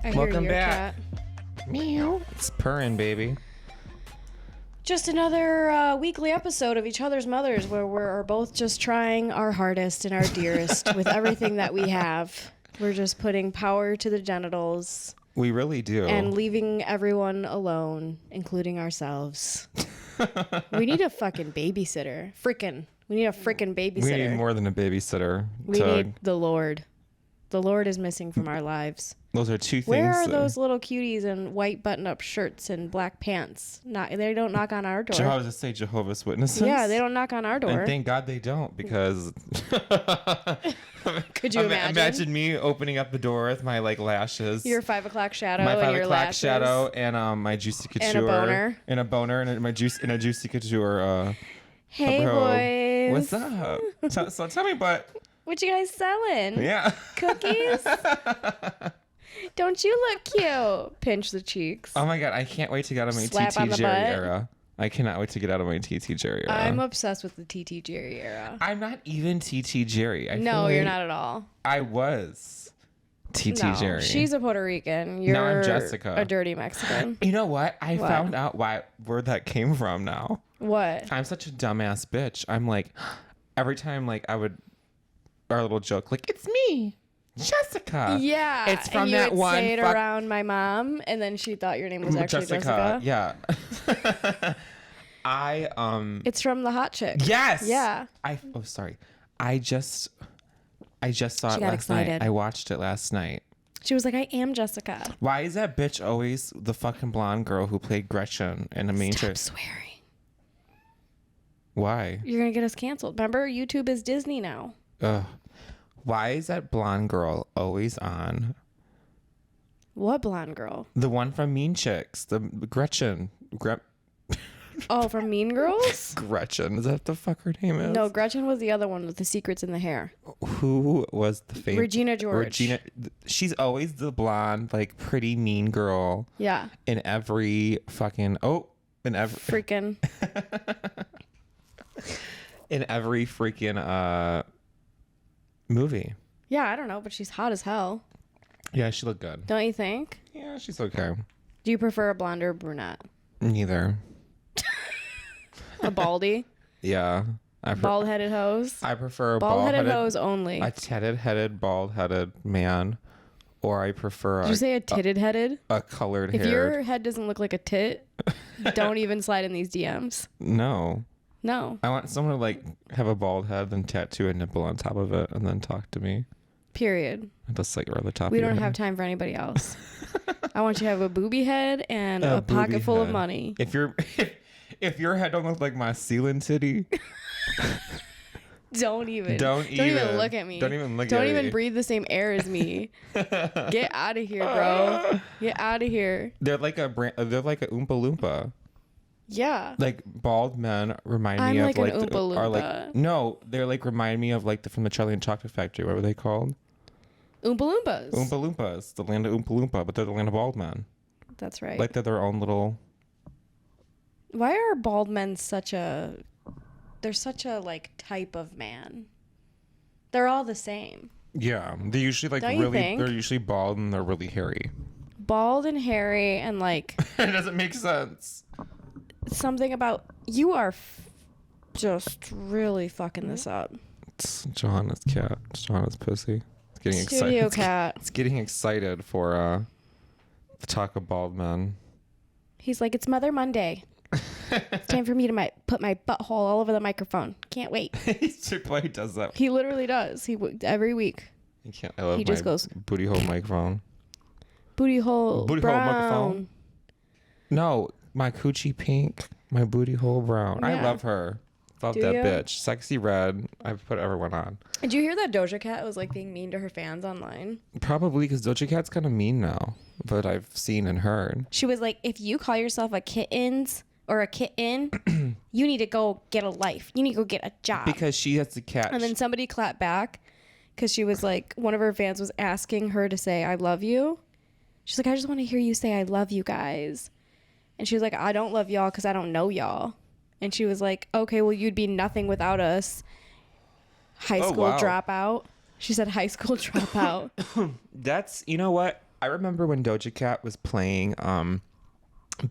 Welcome back. Cat. Meow. It's purring, baby. Just another weekly episode of Each Other's Mothers where we're both just trying our hardest and our dearest with everything that we have. We're just putting power to the genitals. We really do. And leaving everyone alone, including ourselves. We need a fucking babysitter. We need a freaking babysitter. We need more than a babysitter. We need the Lord. The Lord is missing from our lives. Those are two things. Where are those little cuties in white button-up shirts and black pants? They don't knock on our door. I was just say Jehovah's Witnesses. Yeah, they don't knock on our door. And thank God they don't, because could you imagine? Imagine me opening up the door with my lashes, your 5 o'clock shadow, my 5 and your o'clock lashes, shadow, and my juicy couture, and a boner, and my juicy couture. Hey boys, what's up? So tell me about. What you guys selling? Yeah. Cookies? Don't you look cute? Pinch the cheeks. Oh my God, I can't wait to get out of my Slap on TT the Jerry butt. era. I cannot wait to get out of my TT Jerry era. I'm obsessed with the TT Jerry era. I'm not even TT Jerry. No, you're not at all. I was TT Jerry. She's a Puerto Rican. You're I'm Jessica. A dirty Mexican. You know what? I found out where that came from now. What? I'm such a dumbass bitch. I'm like, every time our little joke, it's me, Jessica. Yeah. It's from and that would one. Say it around my mom, and then she thought your name was actually Jessica. Yeah. It's from the hot chick. Yes. Yeah. Sorry. I just saw it last excited. night. I watched it last night. She was like, I am Jessica. Why is that bitch always the fucking blonde girl who played Gretchen in the main show? Stop swearing. Why? You're gonna get us canceled. Remember, YouTube is Disney now. Ugh. Why is that blonde girl always on? What blonde girl? The one from Mean Chicks. The Gretchen. Oh, from Mean Girls? Gretchen. Is that what the fuck her name is? No, Gretchen was the other one with the secrets in the hair. Who was the famous? Regina George. She's always the blonde, pretty mean girl. Yeah. In every fucking... Freaking... in every freaking movie. Yeah, I don't know, but she's hot as hell. Yeah, she looked good. Don't you think? Yeah, she's okay. Do you prefer a blonde or a brunette? Neither. A baldy? Yeah. Bald-headed hose? I prefer a bald-headed hose only. A titted-headed, bald-headed man. Or I prefer... Did you say a titted-headed? A colored hair. If your head doesn't look like a tit, don't even slide in these DMs. No. No. I want someone to have a bald head, then tattoo a nipple on top of it, and then talk to me. Period. Just right on the top. We don't have time for anybody else. I want you to have a booby head and a pocket full of money. If your head don't look like my ceiling titty, don't even look at me. Don't even look at me. Don't even breathe the same air as me. Get out of here, bro. Get out of here. They're like a Oompa Loompa. Yeah. Bald men remind me of an Oompa Loompa. No, they're remind me of from the Charlie and Chocolate Factory. What were they called? Oompa Loompas. Oompa Loompas. The land of Oompa Loompa, but they're the land of bald men. That's right. They're their own little... Why are bald men such a type of man? They're all the same. Yeah. They're usually they're usually bald and they're really hairy. Bald and hairy and It doesn't make sense. Something about you are just really fucking this up. It's Johanna's cat. It's Johanna's pussy. It's getting Studio excited. cat. It's getting excited for the talk of bald men. He's like, it's Mother Monday. It's time for me to put my butthole all over the microphone. Can't wait. He does that. He literally does. Every week. I love just goes booty hole microphone. Booty hole hole microphone. No, my coochie pink, my booty hole brown. Yeah. I love her. Love that bitch. Sexy red. I've put everyone on. Did you hear that Doja Cat was being mean to her fans online? Probably because Doja Cat's kind of mean now, but I've seen and heard. She was like, if you call yourself a kittens or a kitten, you need to go get a life. You need to go get a job. Because she has to catch. And then somebody clapped back because she was like, one of her fans was asking her to say, I love you. She's like, I just want to hear you say, I love you guys. And she was like, I don't love y'all because I don't know y'all. And she was like, okay, well, you'd be nothing without us. High school dropout. She said high school dropout. That's, you know what? I remember when Doja Cat was playing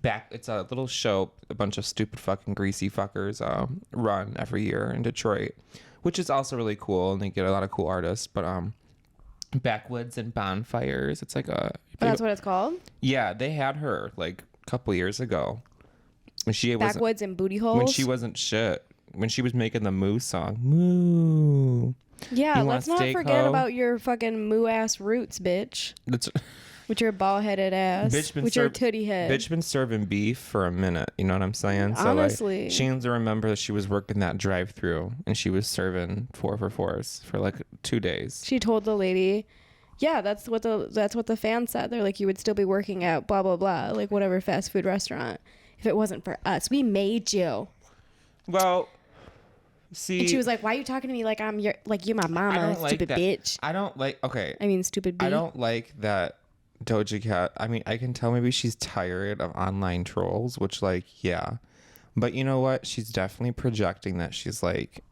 back. It's a little show a bunch of stupid fucking greasy fuckers run every year in Detroit, which is also really cool, and they get a lot of cool artists. But Backwoods and Bonfires, it's like a... That's what it's called? Yeah, they had her like a couple years ago. When she Backwoods and Booty Holes? When she wasn't shit. When she was making the Moo song. Moo. Yeah, let's not forget about your fucking moo ass roots, bitch. With your ball headed ass. With your titty head. Bitch been serving beef for a minute. You know what I'm saying? Honestly. So, like, she needs to remember that she was working that drive through and she was serving 4 for 4s for like 2 days. She told the lady, yeah, that's what the fans said. They're like, you would still be working at blah blah blah, like whatever fast food restaurant, if it wasn't for us. We made you. Well, see, and she was like, why are you talking to me like you're my mama, stupid bitch? I don't like, okay. I mean, stupid bitch. I don't like that Doja Cat. I mean, I can tell maybe she's tired of online trolls, which, like, yeah. But you know what? She's definitely projecting that she's like...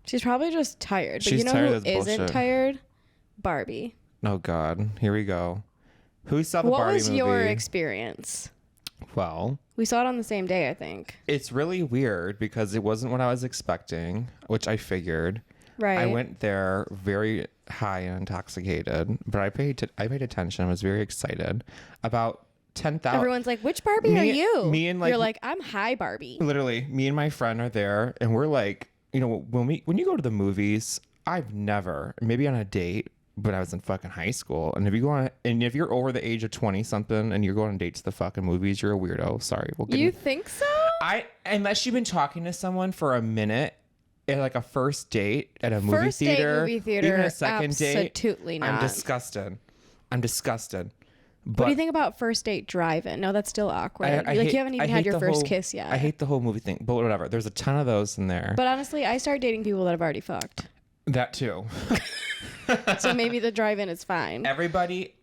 She's probably just tired. But she's you know tired who isn't tired? Barbie. Oh, God. Here we go. Who saw the Barbie movie? What was your experience? Well... We saw it on the same day, I think. It's really weird because it wasn't what I was expecting, which I figured. Right. I went there very high and intoxicated, but I paid attention. I was very excited. About 10,000. Everyone's like, which Barbie are you? Me and like... You're like, I'm high Barbie. Literally, me and my friend are there, and we're like, you know, when you go to the movies, I've never, maybe on a date, but I was in fucking high school. And if you're over the age of 20 something and you're going on dates to the fucking movies, you're a weirdo. Sorry. You think so? Unless you've been talking to someone for a minute at like a first date at a movie theater, even a second date. Absolutely not. I'm disgusted. But what do you think about first date drive-in? No, that's still awkward. You haven't even had your first kiss yet. I hate the whole movie thing, but whatever. There's a ton of those in there. But honestly, I start dating people that have already fucked. That too. So maybe the drive-in is fine. Everybody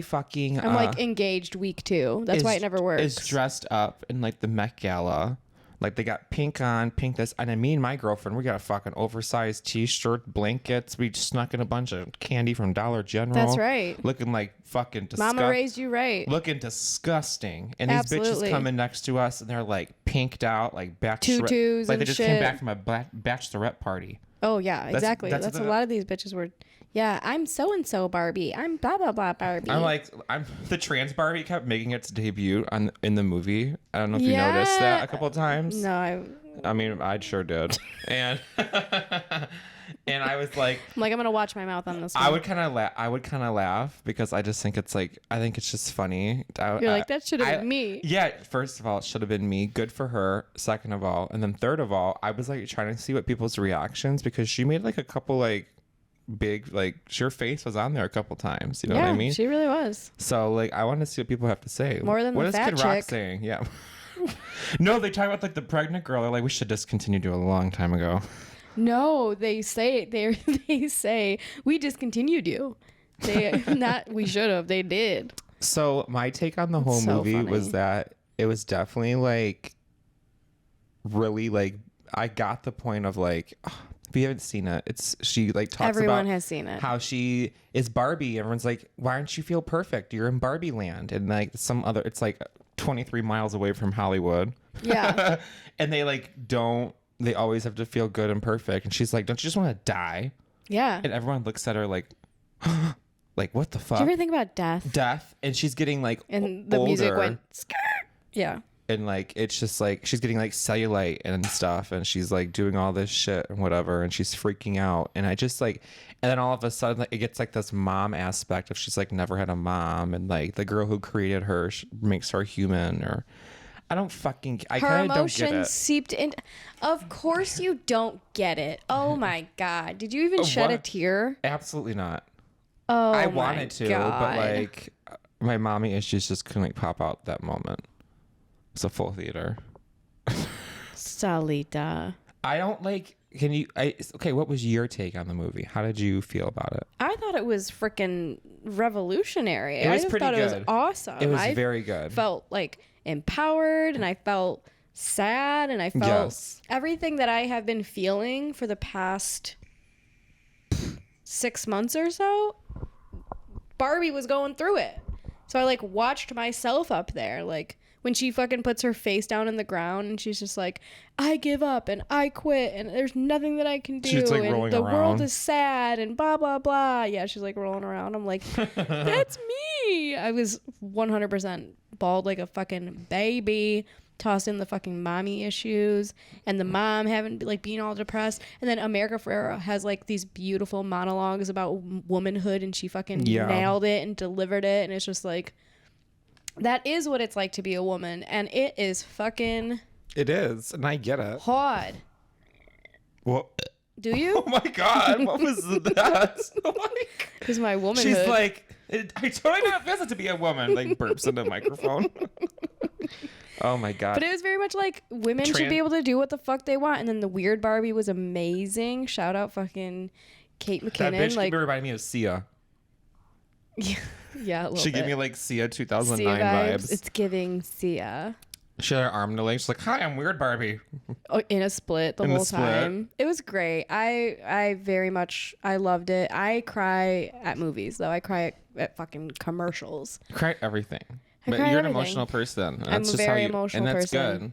fucking... I'm like engaged week 2. That's why it never works. Is dressed up in like the Met Gala. Like they got pink on, pink this. And then me and my girlfriend, we got a fucking oversized t-shirt, blankets. We snuck in a bunch of candy from Dollar General. That's right. Looking like fucking disgusting. Mama raised you right. Looking disgusting. And these bitches coming next to us and they're like pinked out, like tutus like and they just came back from a bachelorette party. Oh yeah, exactly. That's a lot of these bitches were... Yeah, I'm so-and-so Barbie. I'm blah, blah, blah Barbie. I'm the trans Barbie kept making its debut in the movie. I don't know if you noticed that a couple of times. No, I mean, I sure did. And and I was like... I'm going to watch my mouth on this one. I would kind of laugh because I just think it's like... I think it's just funny. You're like, that should have been me. Yeah, first of all, it should have been me. Good for her. Second of all. And then third of all, I was like trying to see what people's reactions, because she made like a couple like... big, like, her face was on there a couple times, you know what I mean? She really was. So like I want to see what people have to say. More than what the is fat Kid Rock chick saying? Yeah. No, they talk about like the pregnant girl. They're like, we should discontinue a long time ago. No, they say we discontinued you. We should have. They did. So my take on the whole movie was that it was definitely like really like I got the point of like. If you haven't seen it, she like talks Everyone about has seen it. How she is Barbie. Everyone's like, why aren't you feel perfect? You're in Barbie land. And like it's like 23 miles away from Hollywood. Yeah. And they they always have to feel good and perfect. And she's like, don't you just want to die? Yeah. And everyone looks at her like, like, what the fuck? Do you ever think about death? Death. And she's getting like and the older. Music went, skirt. Yeah. And like it's just like she's getting like cellulite and stuff, and she's like doing all this shit and whatever, and she's freaking out. And I just like, and then all of a sudden like, it gets like this mom aspect of she's like never had a mom, and like the girl who created her makes her human, or I kind of don't get it. Her emotions seeped in. Of course you don't get it. Oh my God, did you even shed a tear? Absolutely not. Oh, I wanted to, God. but like my mommy issues just couldn't like pop out that moment. It's a full theater. Salita. I don't like... Okay, what was your take on the movie? How did you feel about it? I thought it was freaking revolutionary. It was I pretty thought good. It was awesome. It was very good. I felt like empowered, and I felt sad, and I felt everything that I have been feeling for the past 6 months or so. Barbie was going through it. So I like watched myself up there, like when she fucking puts her face down in the ground and she's just like, I give up and I quit and there's nothing that I can do She's, like, and rolling the world around. is sad and blah blah blah. Yeah, she's like rolling around. I'm like, that's me. I was 100% bald like a fucking baby. Toss in the fucking mommy issues and the mom having like being all depressed, and then America Ferrera has like these beautiful monologues about womanhood and she fucking nailed it and delivered it, and it's just like, that is what it's like to be a woman, and it is fucking It is, and I get it. hard. Well, Do you? oh my God, what was that? Oh my God. Because my womanhood. She's like, I totally know what it feels to be a woman. Like burps in the microphone. Oh my God. But it was very much like women should be able to do what the fuck they want. And then the weird Barbie was amazing. Shout out fucking Kate McKinnon. That bitch like, reminded me of Sia. yeah, a little She bit. gave me like Sia 2009 Sia vibes. It's giving Sia. She had her arm in the leg. She's like, "Hi, I'm Weird Barbie." Oh, in a split the In the whole split. time. It was great. I very much, I loved it. I cry at movies though. I cry at fucking commercials. I cry at everything. I But cry at you're an everything. emotional person. And I'm that's a just very how you, emotional and that's person. good.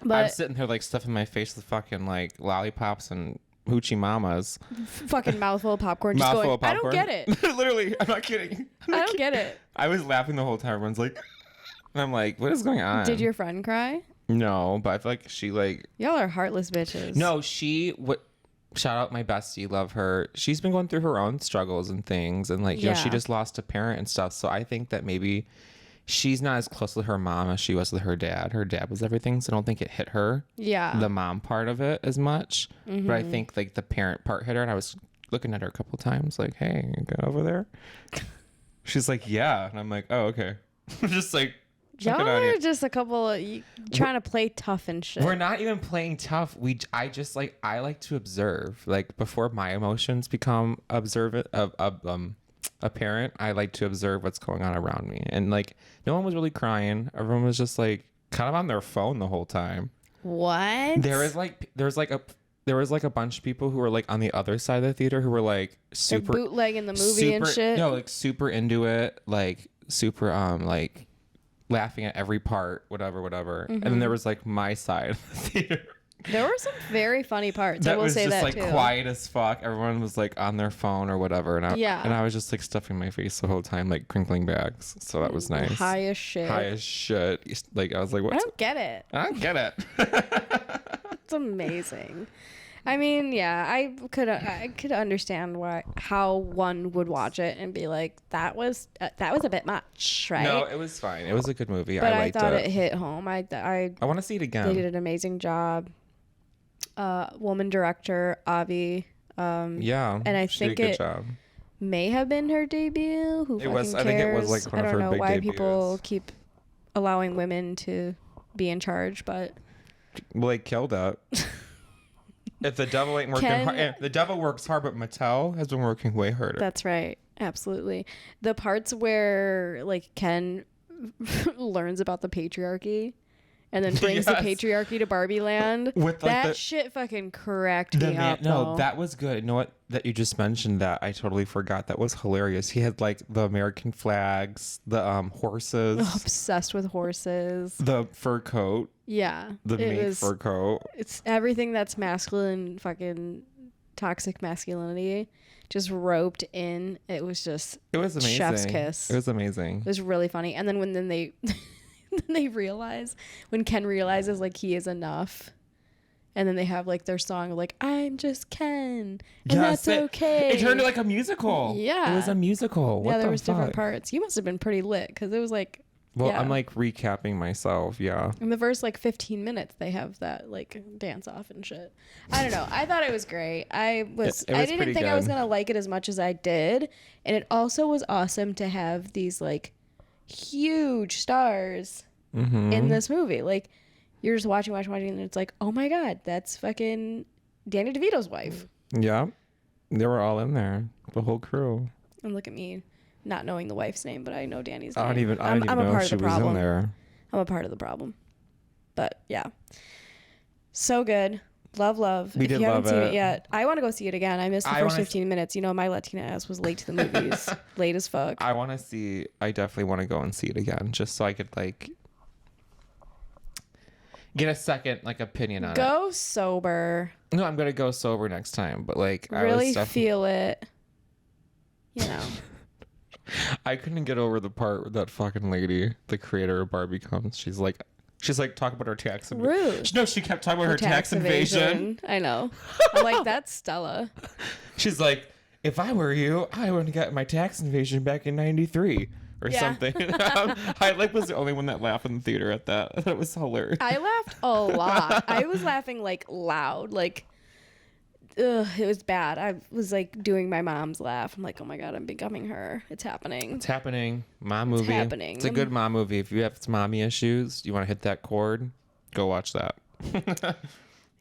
But I'm sitting here like stuffing my face with fucking like lollipops and hoochie mamas. fucking mouthful of popcorn. Just Mouthful going, of popcorn. I don't get it. Literally, I'm not kidding. I don't get it. I was laughing the whole time. Everyone's like, and I'm like, what is going on? Did your friend cry? No, but I feel like she like. Y'all are heartless bitches. No, she what. Shout out my bestie, love her. She's been going through her own struggles and things, and like you know, she Yeah. just lost a parent and stuff. So I think that maybe she's not as close with her mom as she was with her dad. Her dad was everything, so I don't think it hit her. Yeah. The mom part of it as much, but I think like the parent part hit her. And I was looking at her a couple times, like, "Hey, you good over there?" She's like, "Yeah," and I'm like, "Oh, okay." Just like. Y'all checking on you. are just a couple of trying to play tough and shit. We're not even playing tough. I just like I like to observe. Like before my emotions become observant of apparent, I like to observe what's going on around me. And like no one was really crying. Everyone was just like kind of on their phone the whole time. What? There was like a bunch of people who were like on the other side of the theater who were like They're super bootlegging the movie and shit. No, like super into it, like super like laughing at every part, whatever. And then there was like my side of the theater. There were some very funny parts. I That will was say just that like too. quiet as fuck. Everyone was like on their phone or whatever, and Yeah. I was just like stuffing my face the whole time, like crinkling bags. So that was nice. High as shit. High as shit. Like I was like, what? I don't get it. I don't get it. It's amazing. I mean, yeah, I could understand how one would watch it and be like, that was a bit much, right? No, it was fine. It was a good movie. but I I liked thought it. it hit home. I want to see it again. they did an amazing job. Woman director Avi. Yeah, and I she did think a good it job. may have been her debut. Who It was- fucking I think it cares? was, like, one I of don't her know big why people debuts. keep allowing women to be in charge, but Well, they killed it. If the devil ain't working Ken- hard, the devil works hard, but Mattel has been working way harder. that's right. Absolutely. The parts where like Ken learns about the patriarchy and then brings the Yes. patriarchy to Barbie Land. With, like, that the- shit fucking cracked me up. No, though. that was good. You know what? That you just mentioned that I totally forgot. That was hilarious. He had like the American flags, the horses, Obsessed with horses. the fur coat, Yeah. the it mink was, fur coat. It's everything that's masculine, fucking toxic masculinity, just roped in. It was just It was amazing. chef's kiss. It was amazing. It was really funny. And then then they then they realize, when Ken realizes like he is enough, and then they have like their song like, I'm just Ken and Yes, that's okay. It turned into like a musical. Yeah. It was a musical. What yeah, there the was different fuck? parts. You must have been pretty lit because it was like, Well, yeah. I'm like recapping myself. Yeah. In the first like 15 minutes, they have that like dance off and shit. I don't know. I thought it was great. I It was didn't pretty think I was good. gonna like it as much as I did, and it also was awesome to have these like huge stars Mm-hmm. in this movie. Like you're just watching, and it's like, oh my god, that's fucking Danny DeVito's wife. Yeah. They were all in there. The whole crew. And look at me, not knowing the wife's name, but I know Danny's name. I don't even I'm a know part if of she the was problem. in there. I'm a part of the problem. But yeah, so good. Love. We If did you haven't love seen it. it yet, I want to go see it again. I missed the I first wanna 15 minutes. You know, my Latina ass was late to the movies. Late as fuck. I definitely want to go and see it again just so I could like get a second like opinion on it. Go sober. No, I'm gonna go sober next time, but like Really feel it. You know. I couldn't get over the part where that fucking lady, the creator of Barbie, comes. She's like talking about her tax. Rude. No, she kept talking about her tax invasion. I know. I'm like, that's Stella. She's like, if I were you, I would have got my tax invasion back in '93 or Yeah. something. I like was the only one that laughed in the theater at that. That was hilarious. I laughed a lot. I was laughing like loud, like, ugh, it was bad. I was like doing my mom's laugh. I'm like, oh my God, I'm becoming her. It's happening. It's happening. Mom movie. happening. It's a good mom movie. If you have some mommy issues, you want to hit that chord, go watch that.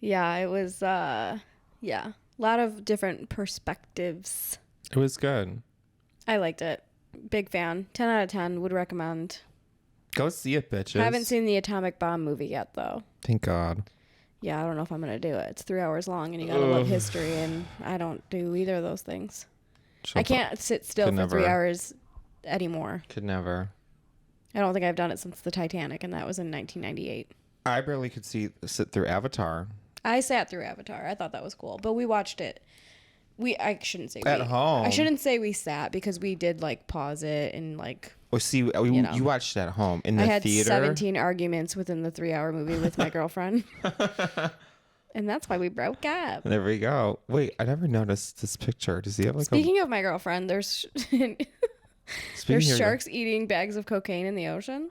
Yeah, it was, yeah, a lot of different perspectives. It was good. I liked it. Big fan. 10 out of 10. Would recommend. Go see it, bitches. I haven't seen the Atomic Bomb movie yet, though. Thank God. Yeah, I don't know if I'm going to do it. It's 3 hours long, and you got to love history, and I don't do either of those things. I can't sit still Could for never. 3 hours anymore. Could never. I don't think I've done it since the Titanic, and that was in 1998. I barely could sit through Avatar. I sat through Avatar. I thought that was cool, but we watched it. I shouldn't say At we. home. I shouldn't say we sat because we did like pause it and like. Oh, see, you watched it at home in the I had theater. 17 arguments within the 3-hour movie with my girlfriend, and that's why we broke up. There we go. Wait, I never noticed this picture. Does he have like Speaking of my girlfriend, there's Speaking of- sharks eating bags of cocaine in the ocean.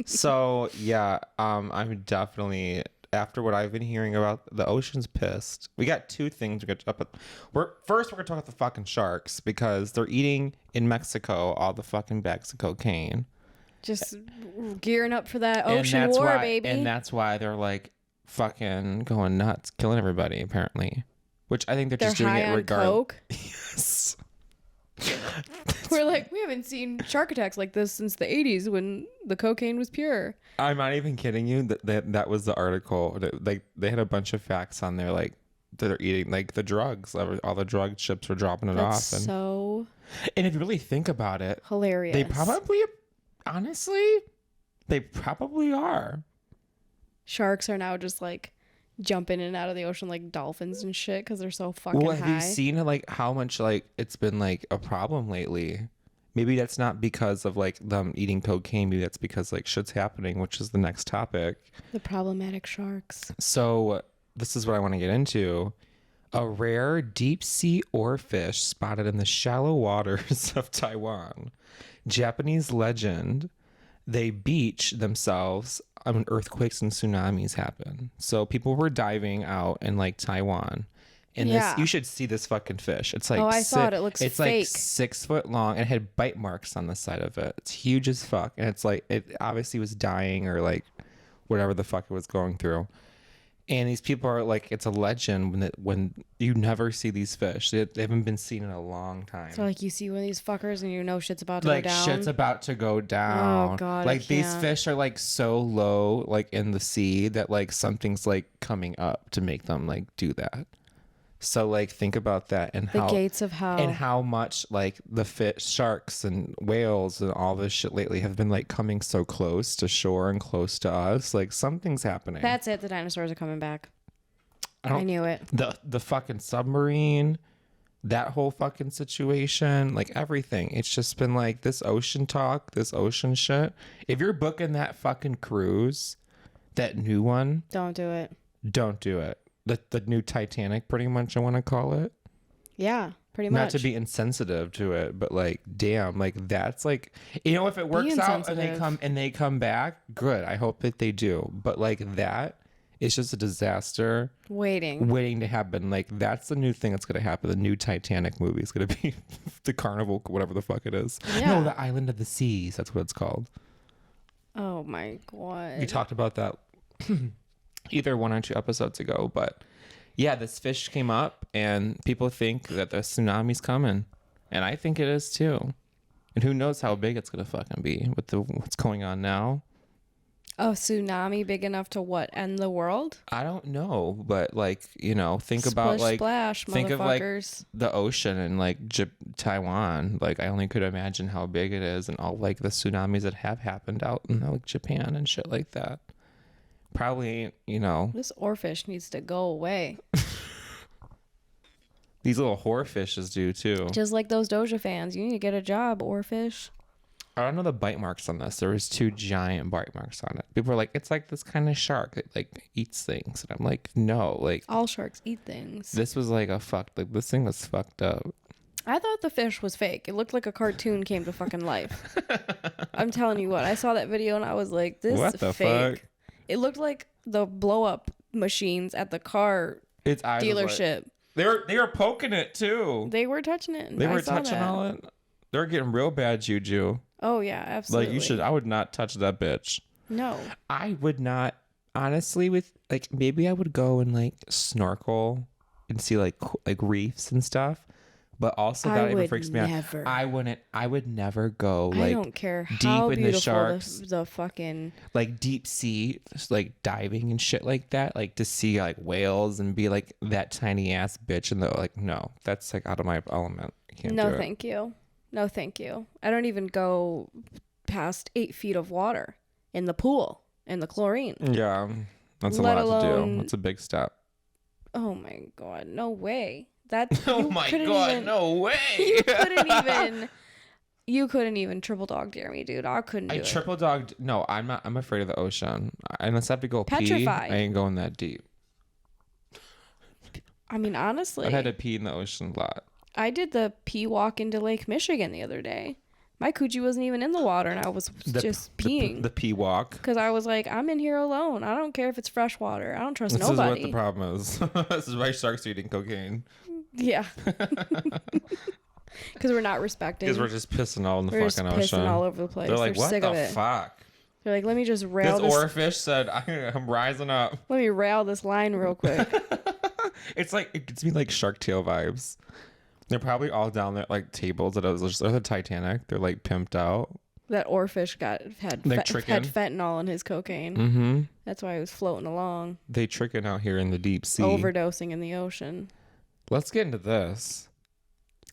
So yeah, I'm definitely, after what I've been hearing about, the ocean's pissed. We got two things to get up. We're gonna talk about the fucking sharks because they're eating in Mexico all the fucking bags of cocaine. Just gearing up for that And ocean that's war, why, baby. And that's why they're like fucking going nuts, killing everybody apparently. Which I think they're just doing high it on regardless. coke. Yes. We're like, we haven't seen shark attacks like this since the 80s when the cocaine was pure. I'm not even kidding you. That was the article. Like they had a bunch of facts on there, like that they're eating like the drugs. All the drug ships were dropping it That's off. so And if you really think about it, hilarious. they probably, honestly, they probably are. Sharks are now just like jumping in and out of the ocean like dolphins and shit because they're so fucking Well, high. have you seen like how much like it's been like a problem lately? Maybe that's not because of like them eating cocaine. Maybe that's because like shit's happening, which is the next topic. The problematic sharks. So this is what I want to get into. A rare deep sea oarfish spotted in the shallow waters of Taiwan. Japanese legend. They beach themselves when earthquakes and tsunamis happen. So people were diving out in like Taiwan. And Yeah. this, you should see this fucking fish. It's like, Oh, I saw it. It looks it's fake. like 6 foot long. It had bite marks on the side of it. It's huge as fuck. And it's like, it obviously was dying or like whatever the fuck it was going through. And these people are like, it's a legend when you never see these fish. They haven't been seen in a long time. So like you see one of these fuckers and you know shit's about to Like go down. shit's about to go down. Oh, God, I Like these can't. fish are like so low, like in the sea, that like something's like coming up to make them like do that. So like think about that and the how gates of hell. and how much like the fish, sharks and whales and all this shit lately have been like coming so close to shore and close to us. Like something's happening. That's it. The dinosaurs are coming back. I I knew it. The fucking submarine, that whole fucking situation, like everything. It's just been like this ocean talk, this ocean shit. If you're booking that fucking cruise, that new one, Don't do it. don't do it. The new Titanic, pretty much, I want to call it. Yeah, pretty much. Not to be insensitive to it, but like, damn, like that's like, you know, if it works out and they come back, good. I hope that they do. But like that, it's just a disaster waiting to happen. Like that's the new thing that's gonna happen. The new Titanic movie is gonna be the Carnival, whatever the fuck it is. Yeah. No, the Island of the Seas. That's what it's called. Oh my God. We talked about that either 1 or 2 episodes ago, but yeah, this fish came up and people think that the tsunami's coming, and I think it is too. And who knows how big it's gonna fucking be with what's going on now. A tsunami big enough to what? End the world? I don't know, but like, you know, think about Splish like splash, think of like motherfuckers. the ocean in like Taiwan. Like I only could imagine how big it is, and all like the tsunamis that have happened out in like Japan and shit like that. Probably, you know, This oarfish needs to go away. these little whore fishes do too. Just like those Doja fans. You need to get a job, oarfish. I don't know the bite marks on this. There was 2 giant bite marks on it. People are like, it's like this kind of shark that like eats things, and I'm like, no, like All sharks eat things. this was like this thing was fucked up. I thought the fish was fake. It looked like a cartoon came to fucking life. I'm telling you what. I saw that video and I was like, this What is the fake. fuck? It looked like the blow up machines at the car Its eyes was like- dealership. they were poking it too. They were touching it. They I were saw touching that. all it. They're getting real bad juju. Oh yeah, absolutely. Like you should. I would not touch that bitch. No. I would not. Honestly, with like maybe I would go and like snorkel and see like reefs and stuff. But also I that even would freaks me out. never. I wouldn't. I would never go like I don't care deep how in the beautiful sharks. the fucking Like deep sea, like diving and shit like that, like to see like whales and be like that tiny ass bitch, and like no, that's like out of my element. I can't No do it. thank you. No thank you. I don't even go past 8 feet of water in the pool in the chlorine. Yeah, that's a Let lot to do. alone- That's a big step. Oh my god, no way. That Oh you my couldn't god, even- no way! You couldn't even triple dog dare me, dude. I couldn't do I it. triple dogged. No, I'm not. I'm afraid of the ocean. Unless I have to go pee, Petrified. I ain't going that deep. I mean, honestly, I've had to pee in the ocean a lot. I did the pee walk into Lake Michigan the other day. My coochie wasn't even in the water, and I was just peeing. The pee walk. Because I was like, I'm in here alone. I don't care if it's fresh water. I don't trust This is nobody. what the problem is. This is why sharks are eating cocaine. Yeah. Because we're not respecting. Because we're just pissing all in the We're just fucking pissing ocean. all over the place. They're like, what sick of the it. fuck? They're like, let me just This rail this. oarfish said, I'm rising up. Let me rail this line real quick. It's like, it gives me like Shark Tale vibes. They're probably all down there like tables that was just, or the Titanic. They're like pimped out. That oarfish had Like tricking. fentanyl in his cocaine. Mm-hmm. That's why he was floating along, They tricking out here in the deep sea. overdosing in the ocean. Let's get into this.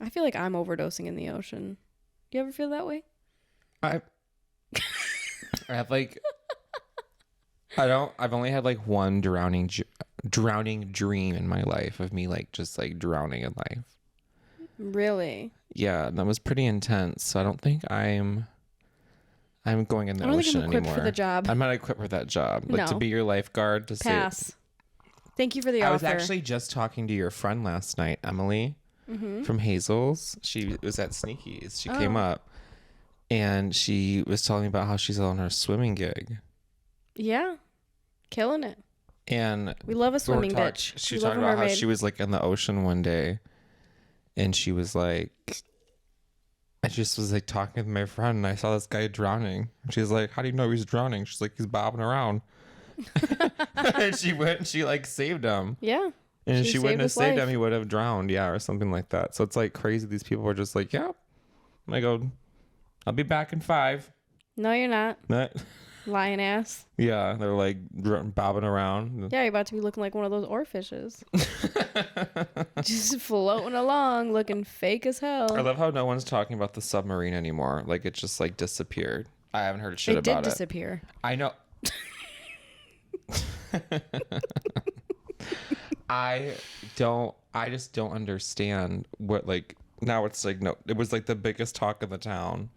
I feel like I'm overdosing in the ocean. Do you ever feel that way? I have like, I've only had like one drowning dream in my life of me like just like drowning in life. Really? Yeah, that was pretty intense. So I don't think I'm going in the I don't think ocean I'm equipped anymore. for the job. I'm not equipped for that job. Like to No. be your lifeguard to Pass. Thank you for the I offer. was actually just talking to your friend last night, Emily, from Hazel's. She was at Sneaky's. She came up and she was telling me about how she's on her swimming gig. Yeah. Killing it. And We love a swimming bitch. she We was love talking a about how mermaid. she was like in the ocean one day, and she was like, I just was like talking with my friend, and I saw this guy drowning. And she's like, "How do you know he's drowning?" She's like, "He's bobbing around." And she went and she like saved him. Yeah. And if She she wouldn't saved have his saved life. him, he would have drowned, yeah, or something like that. So it's like crazy. These people are just like, yeah. And I go, I'll be back in 5. No, you're not. That- Lying ass. yeah, they're like bobbing around. Yeah, you're about to be looking like one of those oarfishes. Just floating along, looking fake as I hell. love how no one's talking about the submarine anymore. Like it just like disappeared. I haven't heard shit It did about it. disappear. I know. I just don't understand what like now it's like no, it was like the biggest talk of the town.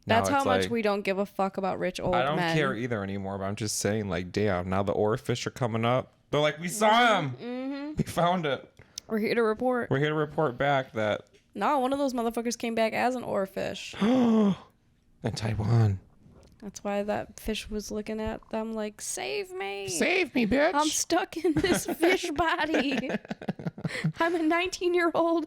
Now That's how it's much like, we don't give a fuck about rich old I don't men. care either anymore, but I'm just saying like damn, now the oarfish are coming up. They're like, we saw him. Mm-hmm. We found it. We're here to report. We're here to report back that No, one of those motherfuckers came back as an oarfish. in Taiwan. That's why that fish was looking at them like, save me. Save me, bitch. I'm stuck in this fish body. I'm a 19-year-old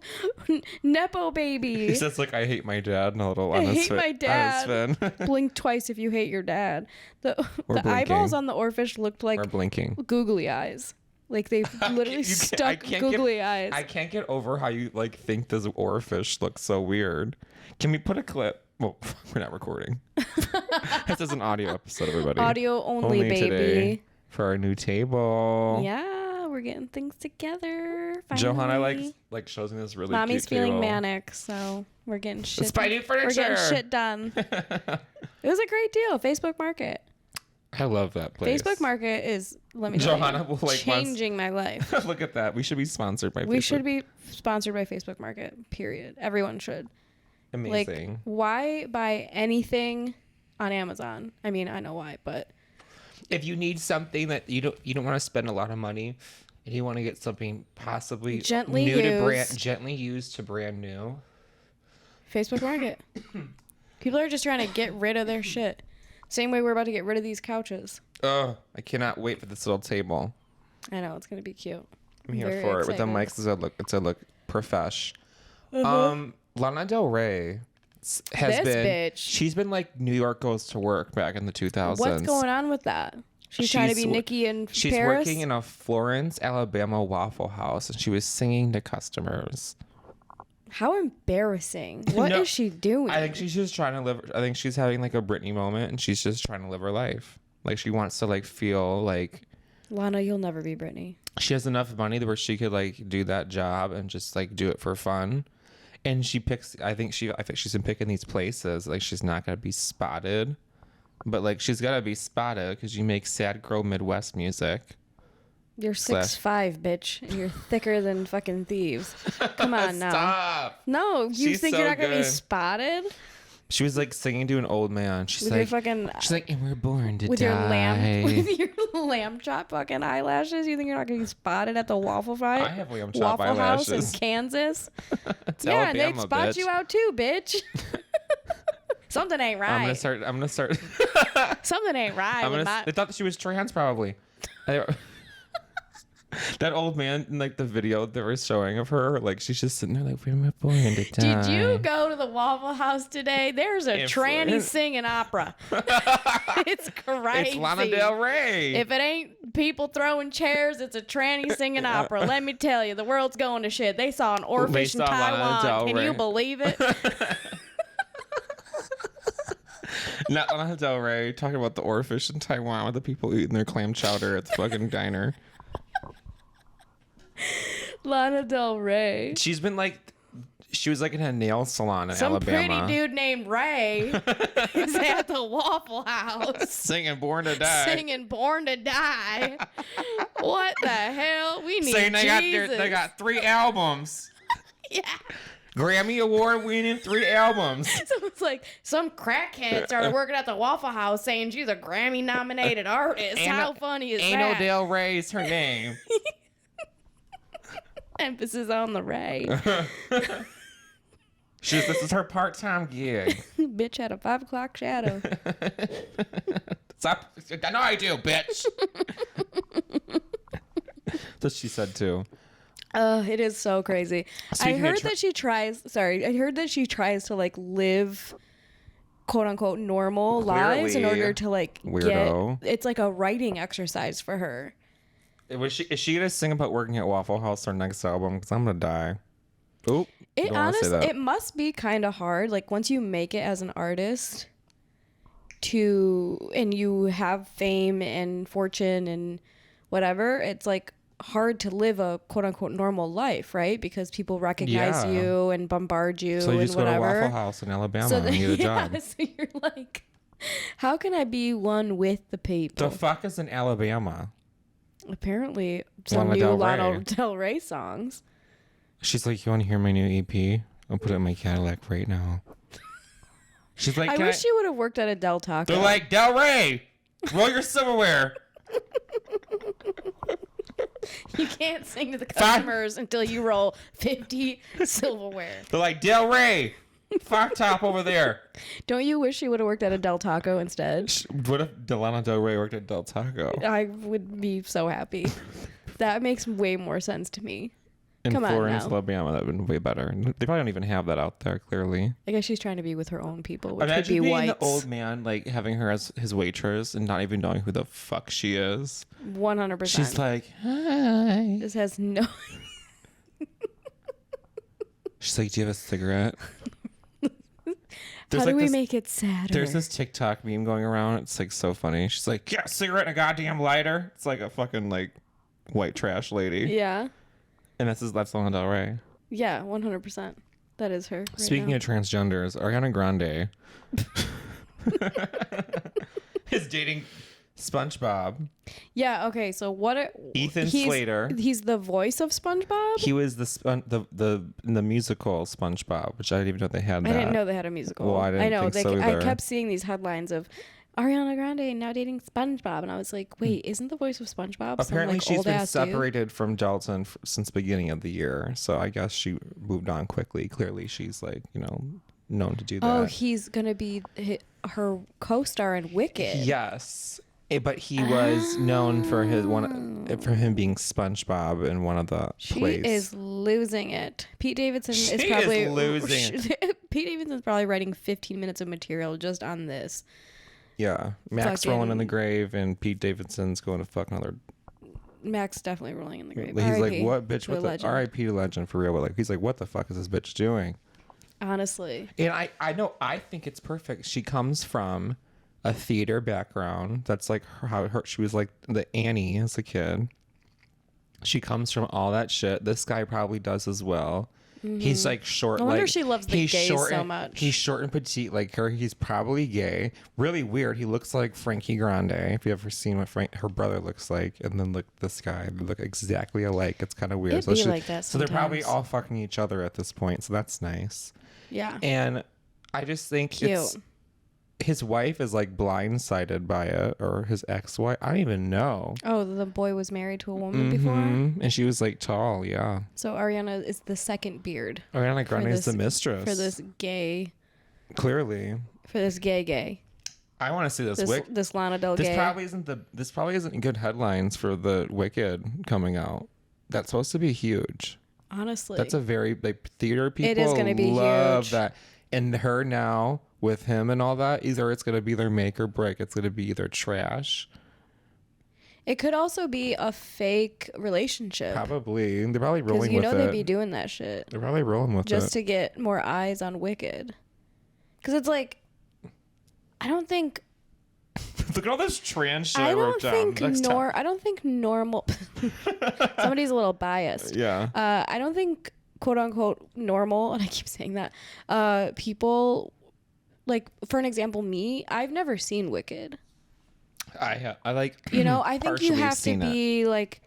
Nepo baby. He says like I hate my dad and a little on I his hate my on his dad. fin. Blink twice if you hate your dad. The blinking. eyeballs on the oarfish looked like We're blinking. googly eyes. Like they literally I stuck can't googly eyes. I can't get over how you like think this oarfish looks so weird. Can we put a clip? Well, we're not recording. This is an audio episode, everybody. Audio only, baby. Today for our new table. Yeah, we're getting things together. Finally. Johanna like shows me this really Mommy's cute feeling table. manic, so we're getting shit. It's my new furniture. We're getting shit done. It was a great deal. Facebook Market. I love that place. Facebook Market is, let me tell Johanna you, will like changing my life. Look at that. We should be sponsored by We Facebook. should be sponsored by Facebook Market, period. Everyone should. Amazing. Like, why buy anything on Amazon? I mean, I know why, but if you need something that you don't want to spend a lot of money and you want to get something possibly Gently new to brand, used. gently used to brand new. Facebook Market. People are just trying to get rid of their shit. Same way we're about to get rid of these couches. Oh, I cannot wait for this little table. I know, it's going to be cute. I'm here Very for it. With the excited. mics, it's a look profesh. Lana Del Rey has This been. bitch. She's been like New York Goes to Work back in the 2000s. What's going on with that? She's trying to be She's- Nikki in She's Paris? working in a Florence, Alabama Waffle House, and she was singing to customers. How embarrassing. What is No, she doing? I think she's just trying to live. I think she's having like a Britney moment, and she's just trying to live her life. Like she wants to like feel like Lana, you'll never be Britney. she has enough money where she could like do that job and just like do it for fun. And she picks. I think she's been picking these places. Like she's not gonna be spotted, but like she's gotta be spotted because you make sad girl Midwest music. You're 6'5", bitch, and you're thicker than fucking thieves. Come on now. Stop. No, you She's think so you're not gonna be good. spotted She was like singing to an old man. She's with your like, fucking and we're born to with die. your lamb chop fucking eyelashes? You think you're not gonna be spotted at the Waffle Fry? I have lamb chop Waffle House eyelashes. in Kansas. It's Yeah, and they'd Alabama, spot bitch. you out too, bitch. Something ain't right. I'm gonna start. Something ain't right. with my- They thought that she was trans, probably. That old man in like the video they were showing of her, like she's just sitting there like, we're born to die. Did you go to the Waffle House today? There's a tranny singing opera. It's crazy. It's Lana Del Rey. If it ain't people throwing chairs, it's a tranny singing opera. Let me tell you, the world's going to shit. They saw an orphish in saw Lana Taiwan. Del Can Rey. you believe it? Not Lana Del Rey talking about the orphish in Taiwan with the people eating their clam chowder at the fucking diner. Lana Del Rey. She was like in a nail salon in Some Alabama. pretty dude named Ray is at the Waffle House Singing Born to Die. singing Born to Die. What the hell? We need Saying Jesus. they got 3 albums. Yeah. Grammy Award winning 3 albums. So it's like some crackhead started working at the Waffle House saying she's a Grammy nominated artist. How funny is Anal that? Del Rey's her name. Emphasis on the Ray. This is her part-time gig. Bitch had a 5 o'clock shadow. Stop. I know I do, bitch. That's what she said too. It is so crazy. Speaking I of heard that she tries to like live quote unquote normal lives in Clearly, order to like weirdo. it's like a writing exercise for her. Is she gonna sing about working at Waffle House her next album? Because I'm gonna die. Oop. It don't wanna say honestly, that. it must be kind of hard. Like once you make it as an artist and you have fame and fortune and whatever, it's like hard to live a quote unquote normal life, right? Because people recognize Yeah. you and bombard you So you and just go to whatever. Waffle House in Alabama So and get a job. so you're like, how can I be one with the people? The fuck is in Alabama? Apparently, some Lana new Del Lana Rey. Del Rey songs. She's like, you want to hear my new EP? I'll put it in my Cadillac right now. She's like, I "Can wish she would have worked at a Del Taco. They're like, Del Rey, roll your silverware. You can't sing to the customers until you roll 50 silverware. They're like, Del Rey, far top over there. Don't you wish she would have worked at a Del Taco instead? What if Lana Del Rey worked at Del Taco? I would be so happy. That makes way more sense to me. In Come on Florence, now. Alabama, that would have been way better. They probably don't even have that out there, clearly. I guess she's trying to be with her own people, which Imagine would be being whites. the old man, like having her as his waitress and not even knowing who the fuck she is. 100%. She's like, hi. This has no... She's like, do you have a cigarette? There's How do we this, make it sadder? There's this TikTok meme going around. It's like so funny. She's like, yeah, cigarette and a goddamn lighter. It's like a fucking like white trash lady. Yeah. And that's Lana Del Rey. Yeah, 100%. That is her. Speaking of transgenders, Ariana Grande is dating SpongeBob. Yeah, okay, so Ethan Slater. He's the voice of SpongeBob? He was the musical SpongeBob, which I didn't even know they had that. I didn't know they had a musical. Well, I didn't think so either. I kept seeing these headlines of Ariana Grande now dating SpongeBob, and I was like, wait, isn't the voice of SpongeBob apparently some, like, she's been old-ass separated from Dalton since beginning of the year, so I guess she moved on quickly. Clearly she's like, you know, known to do that. Oh, he's gonna be her co-star in Wicked. Yes. But he was known for him being SpongeBob in one of the plays. She is losing it. Pete Davidson is probably losing it. Pete Davidson's probably writing 15 minutes of material just on this. Yeah, Max rolling in the grave, and Pete Davidson's going to fuck another. Max definitely rolling in the grave. He's R.I.P. like, what bitch? What the R.I.P. to legend for real? But like, he's like, what the fuck is this bitch doing? Honestly, and I know, I think it's perfect. She comes from a theater background. That's like she was like the Annie as a kid. She comes from all that shit. This guy probably does as well. Mm-hmm. He's like short. No wonder like, she loves the gays so much. He's short and petite like her. He's probably gay. Really weird. He looks like Frankie Grande. If you ever seen what her brother looks like, and then look this guy, they look exactly alike. It's kind of weird. It'd be like that so they're probably sometimes. all fucking each other at this point. So that's nice. Yeah. And I just think Cute. his wife is like blindsided by it, or his ex-wife. I don't even know. Oh, the boy was married to a woman before? And she was like tall, yeah. So Ariana is the second beard. Ariana Grande is the mistress. For this gay. Clearly. For this gay. I want to see this. This Lana Del Gay. This probably isn't good headlines for the Wicked coming out. That's supposed to be huge. Honestly. That's a very, like, theater people it is going to be love huge. that. And her now with him and all that, either it's going to be their make or break. It's going to be either trash. It could also be a fake relationship. Probably. They're probably rolling with it. Because you know they'd be doing that shit. They're probably rolling with it. Just to get more eyes on Wicked. Because it's like, I don't think... Look at all this trans shit I wrote down. I don't think normal... Somebody's a little biased. Yeah. I don't think, quote unquote, normal, and I keep saying that, people... Like, for an example, me, I've never seen Wicked. I like, you know, I think you have to be like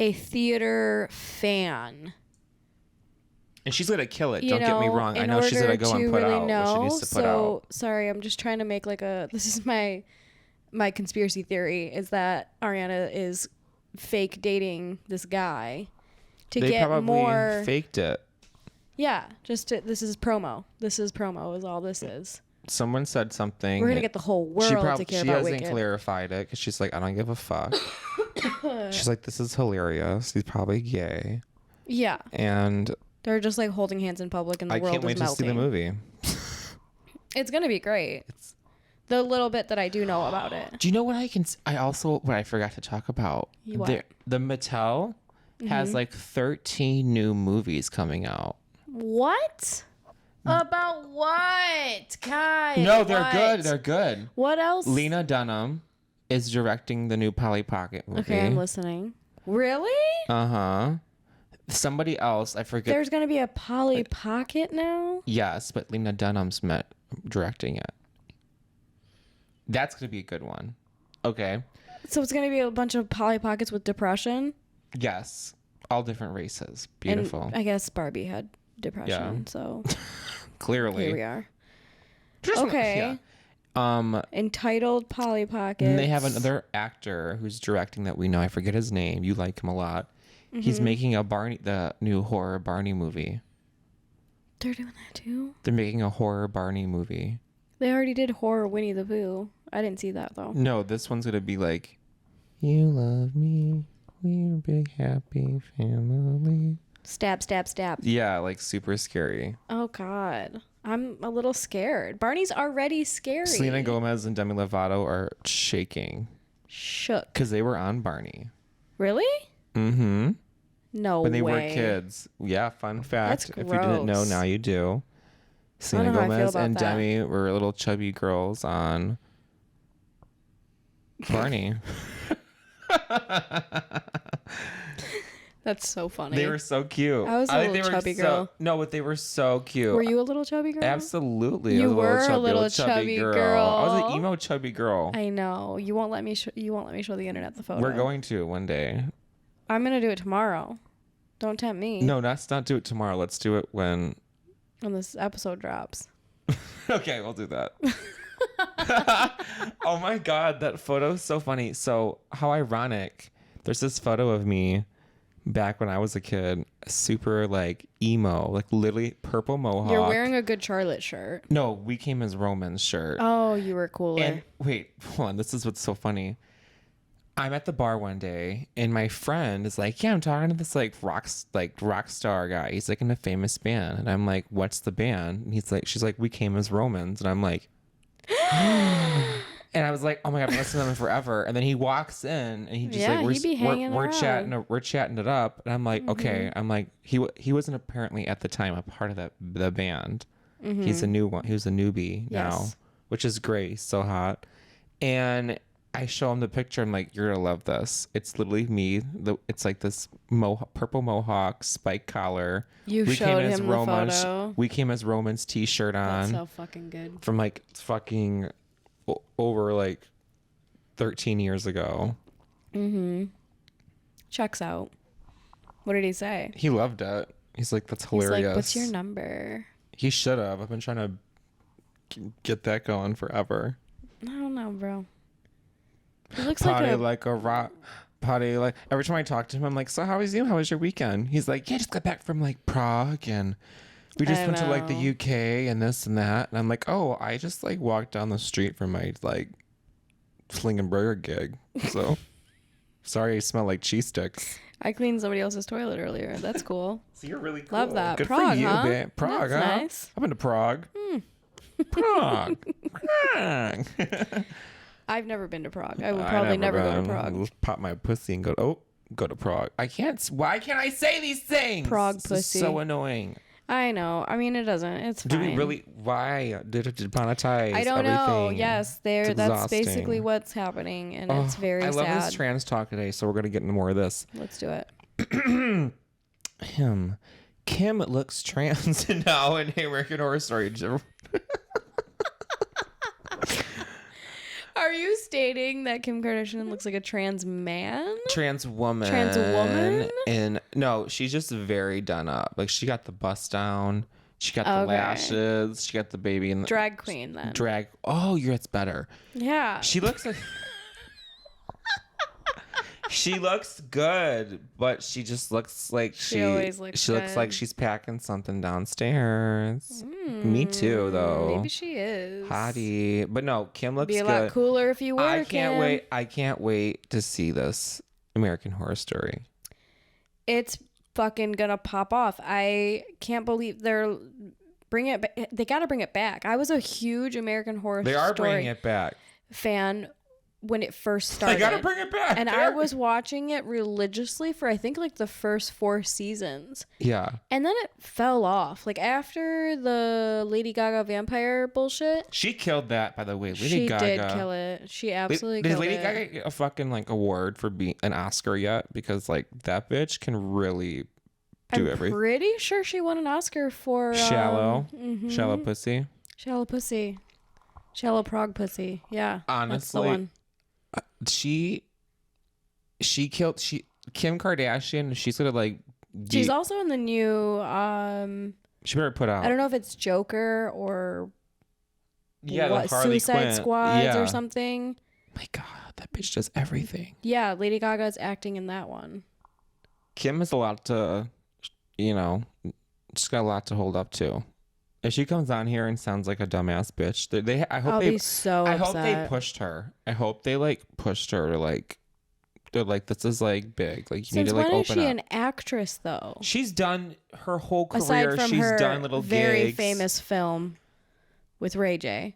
a theater fan. And she's gonna kill it. Don't get me wrong. I know she's gonna go and put out what she needs to put out. Sorry, I'm just trying to make like this is my conspiracy theory is that Ariana is fake dating this guy to get more. Faked it. Yeah, this is promo. This is promo is all this is. Someone said something. We're going to get the whole world to care about Wicked. She hasn't clarified it because she's like, I don't give a fuck. She's like, this is hilarious. He's probably gay. Yeah. And they're just like holding hands in public and the world is melting. I can't wait to see the movie. It's going to be great. The little bit that I do know about it. Do you know what what I forgot to talk about? What? The Mattel has like 13 new movies coming out. What? About what? Kai. No, they're good. They're good. What else? Lena Dunham is directing the new Polly Pocket movie. Okay, I'm listening. Really? Uh-huh. Somebody else, I forget. There's going to be a Polly Pocket now? Yes, but Lena Dunham's directing it. That's going to be a good one. Okay. So it's going to be a bunch of Polly Pockets with depression? Yes. All different races. Beautiful. And I guess Barbie had depression, so... Clearly. Here we are. Okay. Yeah. Entitled Polly Pockets. And they have another actor who's directing that we know. I forget his name. You like him a lot. Mm-hmm. He's making the new horror Barney movie. They're doing that too? They're making a horror Barney movie. They already did horror Winnie the Pooh. I didn't see that though. No, this one's going to be like, you love me. We're a big happy family. Stab, stab, stab. Yeah, like super scary. Oh, God. I'm a little scared. Barney's already scary. Selena Gomez and Demi Lovato are shaking. Shook. Because they were on Barney. Really? Mm-hmm. No way. When they were kids. Yeah, fun fact. That's gross. If you didn't know, now you do. I don't Selena know how I feel Gomez about and that. Demi were little chubby girls on Barney. That's so funny. They were so cute. I was a think little they were chubby so, girl. No, but they were so cute. Were you a little chubby girl? Absolutely. You I was were a little little chubby girl. I was an emo chubby girl. I know. You won't let me. You won't let me show the internet the photo. We're going to one day. I'm gonna do it tomorrow. Don't tempt me. No, let's not do it tomorrow. Let's do it when. When this episode drops. Okay, we'll do that. Oh my God, that photo is so funny. So how ironic. There's this photo of me back when I was a kid, super like emo, like literally purple mohawk. You're wearing a Good Charlotte shirt. No, We Came as Romans shirt. Oh, you were cooler. And wait, hold on. This is what's so funny. I'm at the bar one day and my friend is like, yeah, I'm talking to this like rock star guy. He's like in a famous band. And I'm like, what's the band? And she's like, We Came as Romans. And I'm like, and I was like, oh my God, I've been listening to them forever. And then he walks in and he just we're chatting it up. And I'm like, okay. I'm like, he wasn't apparently at the time a part of the band. He's a new one. He was a newbie now, which is great. He's so hot. And I show him the picture. I'm like, you're gonna love this. It's literally me. It's like this purple mohawk, spike collar. You showed him the photo. We Came as Romans t-shirt on. That's so fucking good. From like fucking over like 13 years ago. Checks out. What did he say? He loved it. He's like, that's hilarious. He's like, what's your number? He should have. I've been trying to get that going forever. I don't know, bro. He looks Potty like a rock. Potty like every time I talk to him, I'm like, so how was you? How was your weekend? He's like, yeah, just got back from like Prague and we just went to like the UK and this and that. And I'm like, oh, I just like walked down the street from my like Flingin' Burger gig. So sorry I smell like cheese sticks. I cleaned somebody else's toilet earlier. That's cool. So you're really cool. Love that. Good Prague, for you, huh? babe. Prague, That's huh? nice. I've been to Prague. Prague. Prague. I've never been to Prague. I will probably never go to Prague. Just pop my pussy and go to Prague. I can't. Why can't I say these things? Prague This pussy. is so annoying. I know. I mean, it doesn't. It's fine. Do we really? Why did it demonetize? I don't know. everything? Yes, It's that's exhausting. basically what's happening, and it's very I love sad. this trans talk today, so we're gonna get into more of this. Let's do it. Kim looks trans now in American Horror Story. Are you stating that Kim Kardashian looks like a trans man? Trans woman. And no, she's just very done up. Like she got the bust down. She got the lashes. She got the baby in the Drag queen then. Oh, it's better. Yeah. She looks like she looks good, but she just looks like she always looks she looks like good. she's packing something downstairs. Me too, though. Maybe she is. Hottie. But no, Kim looks Be a good. lot cooler if you were. I can't Kim. wait. I can't wait to see this American Horror Story. It's fucking gonna pop off. I can't believe they're bringing it. They got to bring it back. I was a huge American Horror They Story are bringing it back. fan when it first started. They gotta bring it back. And I was watching it religiously for I think like the first 4 seasons. Yeah. And then it fell off. Like after the Lady Gaga vampire bullshit. She killed that, by the way. Lady She Gaga did kill it. She absolutely Did killed Lady it. Gaga get a fucking like award for being an Oscar yet? Because like that bitch can really do I'm everything. pretty sure she won an Oscar for Shallow. Shallow pussy. Shallow pussy. Shallow Prague pussy. Yeah. Honestly, that's the one. She killed Kim Kardashian. She's gonna like. She's also in the new. She better put out. I don't know if it's Joker or Yeah, what, the Harley Suicide Quinn. Squads Yeah. or something. My God, that bitch does everything. Yeah, Lady Gaga's acting in that one. Kim has a lot to, she's got a lot to hold up to. If she comes on here and sounds like a dumbass bitch, I'll be so upset. I hope they pushed her. I hope they like pushed her to like, they're like, this is like big. Like you need to like when open is she up. an actress though? She's done her whole career. Aside from She's her done little very gigs. famous film with Ray J.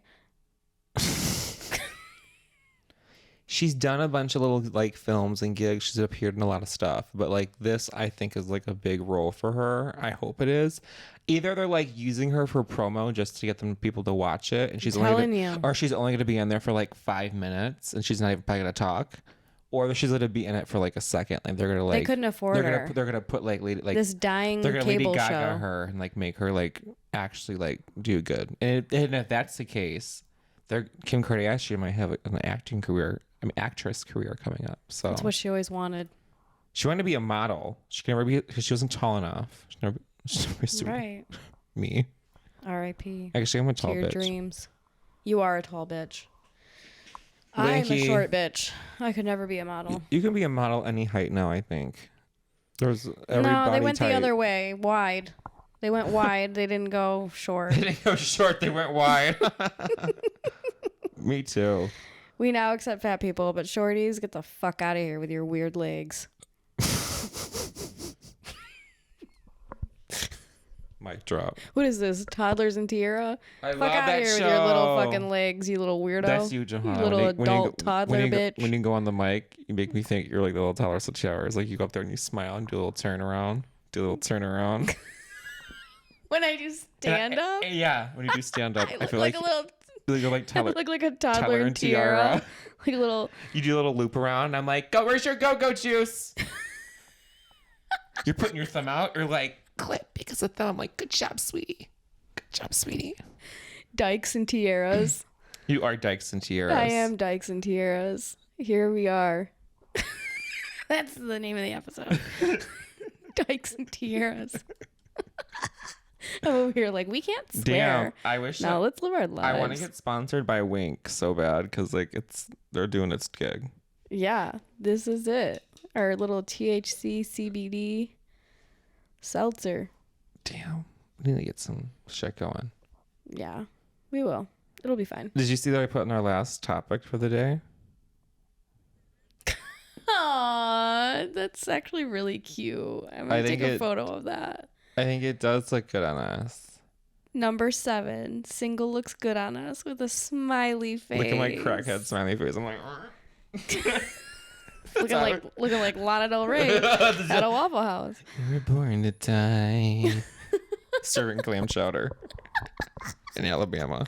she's done a bunch of little like films and gigs. She's appeared in a lot of stuff, but like this, I think is like a big role for her. I hope it is. Either they're like using her for promo just to get them people to watch it, and she's or she's only going to be in there for like 5 minutes, and she's not even probably going to talk, or she's going to be in it for like a second. Like they're going to like they couldn't afford her. They're going to put like this dying they're gonna cable Lady Gaga show. her and like make her like actually like do good. And if that's the case, Kim Kardashian might have an actress career coming up. So that's what she always wanted. She wanted to be a model. She can never be because she wasn't tall enough. She never Right. Me. R.I.P. Actually, I'm a tall to your bitch. dreams. You are a tall bitch. Lanky. I'm a short bitch. I could never be a model. You can be a model any height now, I think. There's every No, they went type. the other way, wide. They went wide. They didn't go short. They didn't go short. They went wide. Me too. We now accept fat people, but shorties, get the fuck out of here with your weird legs. Mic drop. What is this? Toddlers and Tiara? I Fuck love out that of here show. with your little fucking legs, you little weirdo. That's you, Johanna. You little When you adult toddler bitch. When you go on the mic, you make me think you're like the little toddler showers. Like you go up there and you smile and do a little turn around. When I do stand up? Yeah, when you do stand up. I I look feel like like a little... you're like I Tyler. look like a toddler and tiara. Like a little... You do a little loop around. And I'm like, go, where's your go-go juice? You're putting your thumb out. You're like, clip because of thumb. I'm like, good job, sweetie. Good job, sweetie. Dykes and tiaras. You are Dykes and Tiaras. I am Dykes and tiaras. Here we are. That's the name of the episode. Dykes and tiaras. I'm over here like, we can't swear. Damn, I wish. Now let's live our lives. I want to get sponsored by Wink so bad because like they're doing its gig. Yeah, this is it. Our little THC CBD seltzer. Damn, we need to get some shit going. Yeah, we will. It'll be fine. Did you see that I put in our last topic for the day? Aw, that's actually really cute. I'm gonna take a photo of that. I think it does look good on us. Number 7, single looks good on us with a smiley face. Look at my crackhead smiley face. I'm like, looking like Lana Del Rey at a Waffle House. we're born to die. Serving clam chowder in Alabama.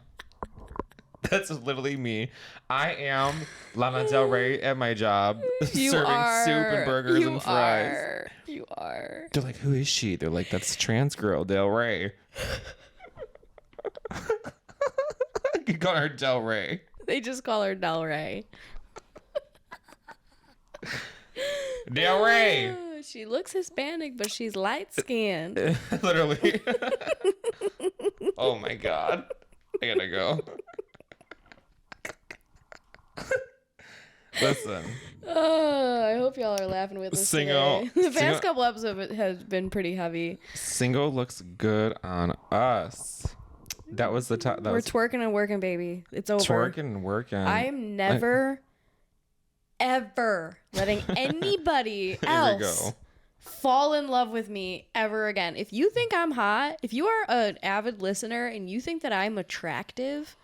That's literally me. I am Lana Del Rey at my job, serving soup and burgers and fries. You are. They're like, who is she? They're like, that's trans girl, Del Rey. You call her Del Rey. They just call her Del Rey. Del Rey. She looks Hispanic, but she's light skinned. Literally. Oh my God. I gotta go. Listen. I hope y'all are laughing with us today. The past couple episodes has been pretty heavy. Single looks good on us. That was the top. We're twerking and working, baby. It's over. Twerking and working. I'm never, ever letting anybody else fall in love with me ever again. If you think I'm hot, if you are an avid listener and you think that I'm attractive,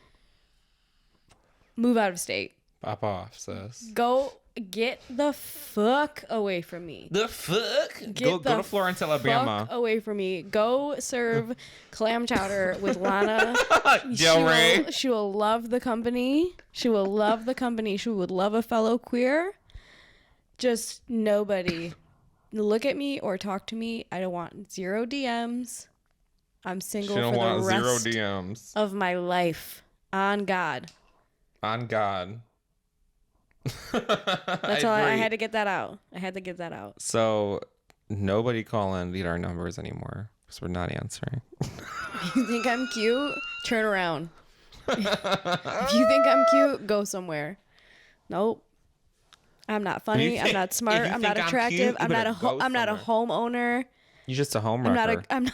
move out of state. Pop off, sis. Go get the fuck away from me. The fuck? Go to Florence, Alabama. Fuck away from me. Go serve clam chowder with Lana Del Rey. She will love the company. She will love the company. She would love a fellow queer. Just nobody look at me or talk to me. I don't want 0 DMs. I'm single for the rest 0 DMs. of my life. On God. On God. That's all. I had to get that out. So nobody call in, lead our numbers anymore because we're not answering. You think I'm cute? Turn around. If you think I'm cute, go somewhere. Nope. I'm not funny. I'm not smart. I'm not attractive. I'm not a homeowner. You're just a home wrecker. I'm not.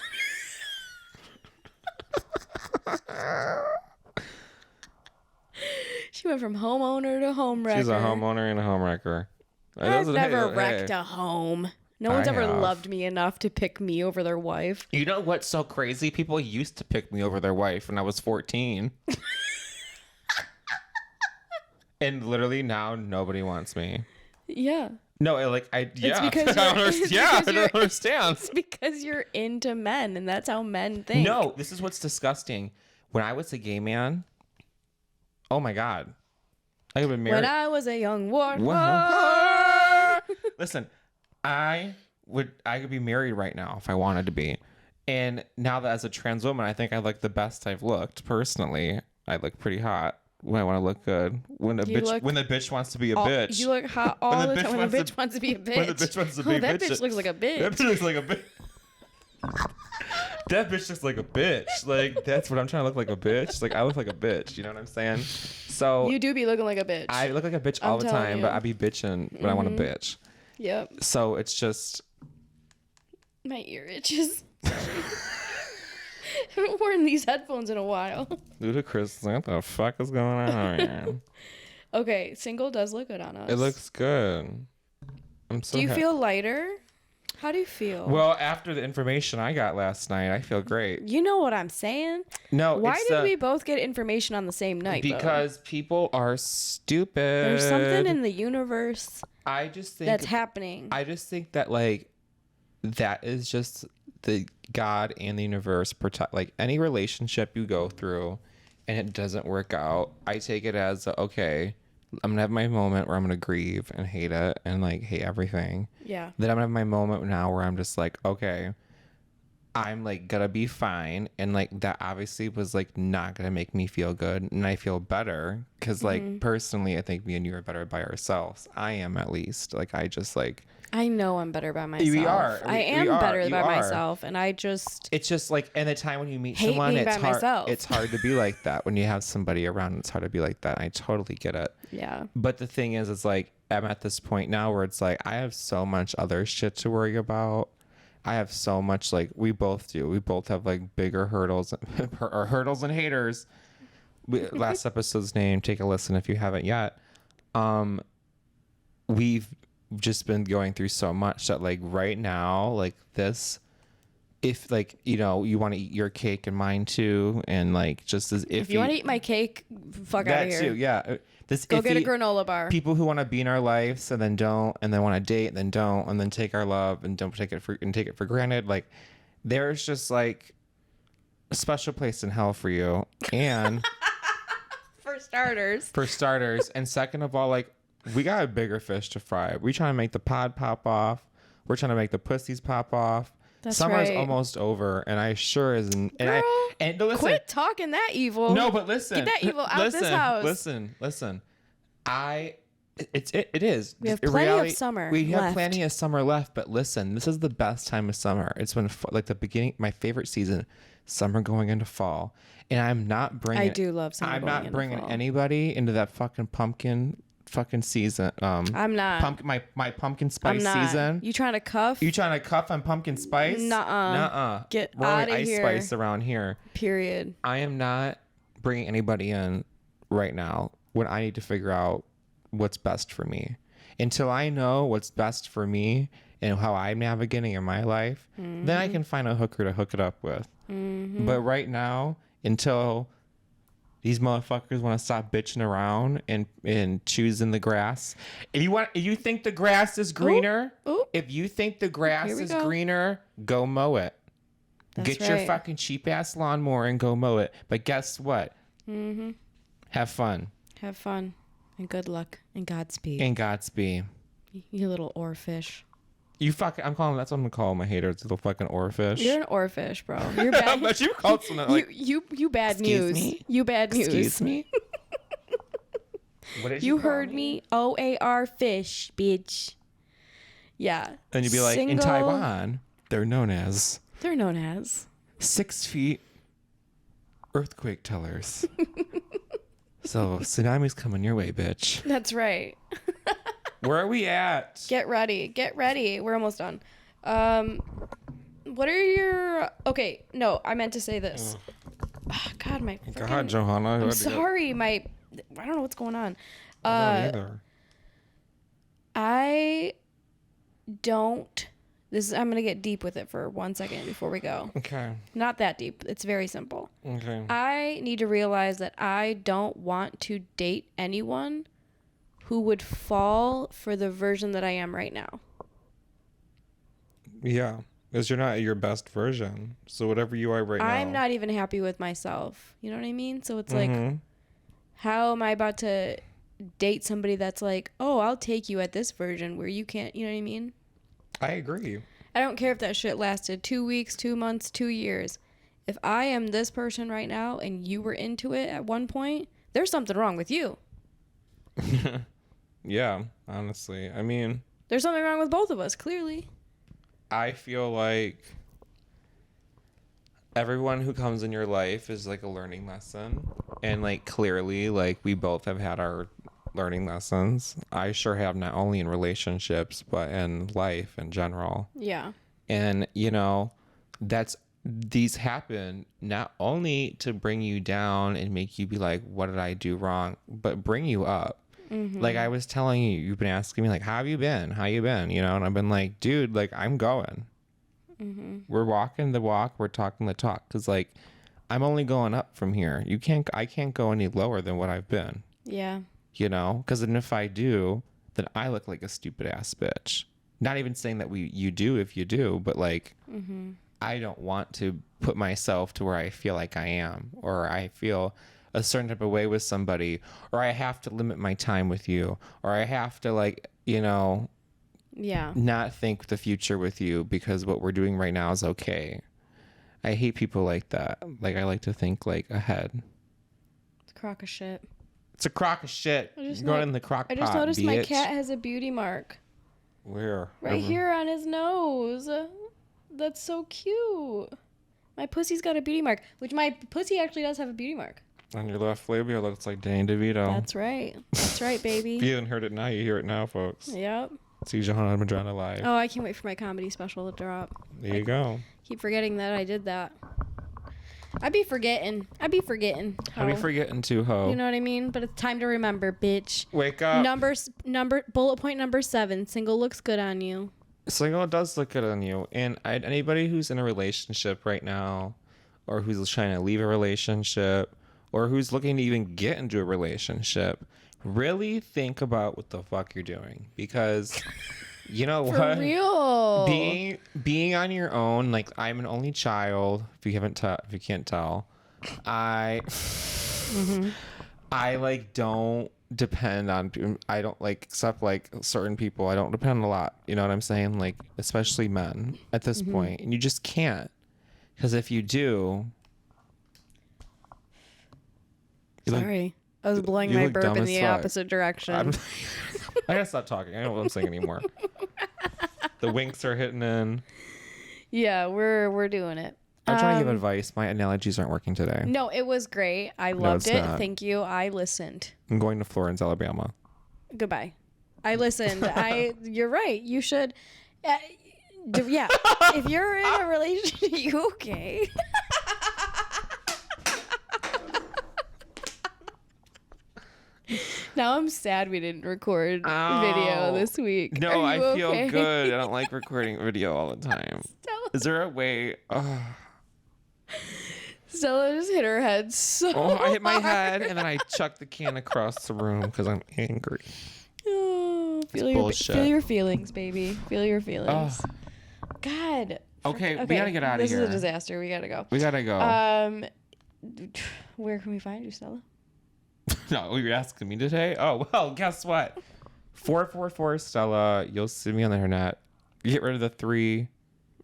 She went from homeowner to home wrecker. She's a homeowner and a home wrecker. I've never wrecked a home. No one's ever have. loved me enough to pick me over their wife. You know what's so crazy? People used to pick me over their wife when I was 14. And literally now nobody wants me. Yeah. No, yeah. because I you're- don't it's yeah, I because don't understand. It's because you're into men, and that's how men think. No, this is what's disgusting. When I was a gay man, oh my God. I could have been married. When I was a young warthog. Listen, I could be married right now if I wanted to be. And now that as a trans woman, I think I look the best I've looked personally. I look pretty hot when I want to look good. When the bitch wants to be a bitch. You look hot all the time when the bitch wants to be a bitch. When the bitch wants to be a bitch. That bitch looks like a bitch. That bitch looks like a bitch. That bitch looks like a bitch. Like, that's what I'm trying to look like, a bitch. Like, I look like a bitch. You know what I'm saying? So You do be looking like a bitch. I look like a bitch all the time, but I be bitching when I want to bitch. Yep. So it's just... My ear itches. I haven't worn these headphones in a while. Ludicrous. What the fuck is going on here? Okay, single does look good on us. It looks good. I'm so Do you feel lighter? How do you feel? Well, after the information I got last night, I feel great. You know what I'm saying? No, Why did we both get information on the same night? Because people are stupid. There's something in the universe I just think that's happening. I just think that that is just the God and the universe protect. Like, any relationship you go through and it doesn't work out, I take it as okay, I'm gonna have my moment where I'm gonna grieve and hate it and hate everything. Yeah. Then I'm gonna have my moment now where I'm just like, okay, I'm gonna be fine. And that obviously was not gonna make me feel good. And I feel better because personally, I think me and you are better by ourselves. I am, at least. I know I'm better by myself. We are. I am better by myself, and I just... It's just in the time when you meet hate someone, being it's by hard. myself. It's hard to be like that when you have somebody around. It's hard to be like that. I totally get it. Yeah. But the thing is, it's I'm at this point now where it's I have so much other shit to worry about. I have so much we both do. We both have bigger hurdles or hurdles and haters. Last episode's name. Take a listen if you haven't yet. We've just been going through so much that right now this, if you want to eat your cake and mine too, and just as if you want to eat my cake, fuck out of here. That too, yeah. This Go get a granola bar. People who want to be in our lives and then don't, and then want to date and then don't, and then take our love and don't take it for granted. There's just a special place in hell for you, and For starters, and second of all, we got a bigger fish to fry. We trying to make the pod pop off. We're trying to make the pussies pop off. That's Summer's right. almost over, and I sure isn't. Girl, and listen, quit talking that evil. no, but listen, Get that evil out this house. Listen. It is. We have In plenty reality, of summer We have left. plenty of summer left, but listen, this is the best time of summer. It's when the beginning, my favorite season, summer going into fall, and I'm not bringing. I do love summer. I'm going not into bringing fall. anybody into that fucking pumpkin season. I'm not. My pumpkin spice I'm not. season. You trying to cuff? You trying to cuff on pumpkin spice? Nuh-uh. Get We're only outta ice here. spice around here. Period. I am not bringing anybody in right now when I need to figure out what's best for me. Until I know what's best for me and how I'm navigating in my life, then I can find a hooker to hook it up with. But right now, until these motherfuckers want to stop bitching around and choosing the grass. If you think the grass is greener, Ooh. if you think the grass Here we is go. greener, go mow it. That's Get your right. fucking cheap ass lawnmower and go mow it. But guess what? Have fun. Have fun and good luck and Godspeed. And Godspeed. You little oarfish. That's what I'm gonna call my haters, little fucking oarfish. You're an oarfish, bro. You're bad. But you called someone you bad Excuse news. me? You bad news. Excuse me. What did You call heard me. OAR fish, bitch. Yeah. Then you'd be like, in Single- Taiwan, they're known as They're known as 6 feet earthquake tellers. So tsunami's coming your way, bitch. That's right. Where are we at? Get ready. Get ready. We're almost done. What are your... Okay, no, I meant to say this. Oh, God, my freaking... God, Johanna. I'm sorry, I don't know what's going on. I don't... I'm gonna get deep with it for 1 second before we go. Okay. Not that deep. It's very simple. Okay. I need to realize that I don't want to date anyone who would fall for the version that I am right now. Yeah. Because you're not your best version. So whatever you are right now. I'm not even happy with myself. You know what I mean? So it's like, how am I about to date somebody that's like, oh, I'll take you at this version where you can't, you know what I mean? I agree. I don't care if that shit lasted 2 weeks, 2 months, 2 years. If I am this person right now and you were into it at one point, there's something wrong with you. Yeah, honestly. I mean, there's something wrong with both of us, clearly. I feel like everyone who comes in your life is like a learning lesson. And like clearly, like we both have had our learning lessons. I sure have, not only in relationships, but in life in general. Yeah. And, you know, these happen not only to bring you down and make you be like, what did I do wrong? But bring you up. Mm-hmm. Like I was telling you, you've been asking me like, how have you been? How you been? You know, and I've been like, dude, like I'm going. Mm-hmm. We're walking the walk. We're talking the talk. Cause like, I'm only going up from here. I can't go any lower than what I've been. Yeah. You know, cause then if I do, then I look like a stupid ass bitch. Not even saying that you do if you do, but like, I don't want to put myself to where I feel like I am, or I feel a certain type of way with somebody, or I have to limit my time with you, or I have to like, you know, not think the future with you because what we're doing right now is okay. I hate people like that. Like I like to think like ahead. It's a crock of shit. It's a crock of shit. You're going in the crock pot, I just noticed bitch. My cat has a beauty mark. Where? Right here on his nose. That's so cute. My pussy's got a beauty mark, which my pussy actually does have a beauty mark. On your left labia looks like Danny DeVito. That's right. That's right, baby. If you haven't heard it now, you hear it now, folks. Yep. See Johanna Madonna live. Oh, I can't wait for my comedy special to drop. There you go. Keep forgetting that I did that. I'd be forgetting. Ho. I'd be forgetting too, ho. You know what I mean? But it's time to remember, bitch. Wake up. Bullet point number 7. Single looks good on you. Single does look good on you. And anybody who's in a relationship right now, or who's trying to leave a relationship, or who's looking to even get into a relationship, really think about what the fuck you're doing. Because you know what? For real. Being on your own, like I'm an only child, if you can't tell. I like don't depend on, I don't like, except like certain people, I don't depend a lot, you know what I'm saying? Like especially men at this point. And you just can't, because if you do, sorry, I was blowing my burp in the opposite direction. I gotta stop talking. I don't know what I'm saying anymore. The winks are hitting in. Yeah, we're doing it. I'm trying to give advice. My analogies aren't working today. No, it was great. I loved it. Not. Thank you. I listened. I'm going to Florence, Alabama. Goodbye. I listened. You're right. You should. Yeah. If you're in a relationship, you okay? Now I'm sad we didn't record video this week. No, I feel good. I don't like recording video all the time. Stella. Is there a way? Stella just hit her head so I hit my head and then I chucked the can across the room because I'm angry. Oh, feel your feelings, baby. Feel your feelings. God. Okay, we gotta get out of here. This is a disaster. We gotta go. Where can we find you, Stella? No, you're asking me today? Oh, well, guess what? 444 Stella. You'll see me on the internet. Get rid of the 3.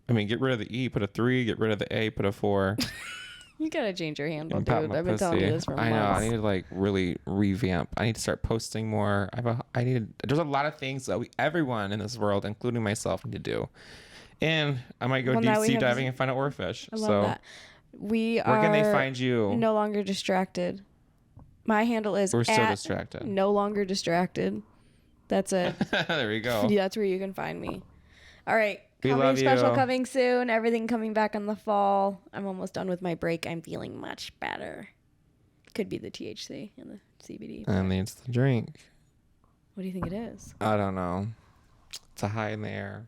Get rid of the E, put a 3. Get rid of the A, put a 4. You gotta change your handle, dude. I've been telling you this for months. I know. I need to like really revamp. I need to start posting more. There's a lot of things that everyone in this world, including myself, need to do. And I might go deep diving and find out where fish. I love that. Where can they find you? No longer distracted. My handle is We're so distracted. No longer distracted. That's it. There we go. Yeah, that's where you can find me. All right. We love you. Special coming soon. Everything coming back in the fall. I'm almost done with my break. I'm feeling much better. Could be the THC and the CBD. And it's the drink. What do you think it is? I don't know. It's a high in the air.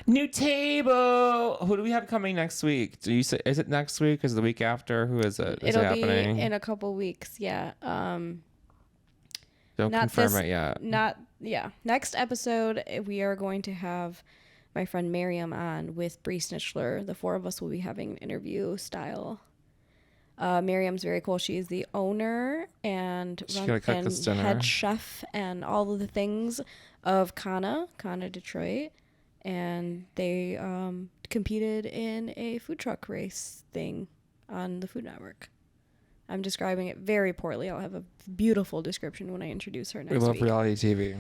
New table. Who do we have coming next week? Do you say, is it next week? Is it the week after? Who is it? Is It'll it happening? be in a couple weeks. Yeah. Don't confirm it yet. Next episode, we are going to have my friend Miriam on with Bree Snitchler. The four of us will be having an interview style. Miriam's very cool. She's the owner and head chef and all of the things of Kana Detroit. And they competed in a food truck race thing on the Food Network. I'm describing it very poorly. I'll have a beautiful description when I introduce her next week. We love reality TV.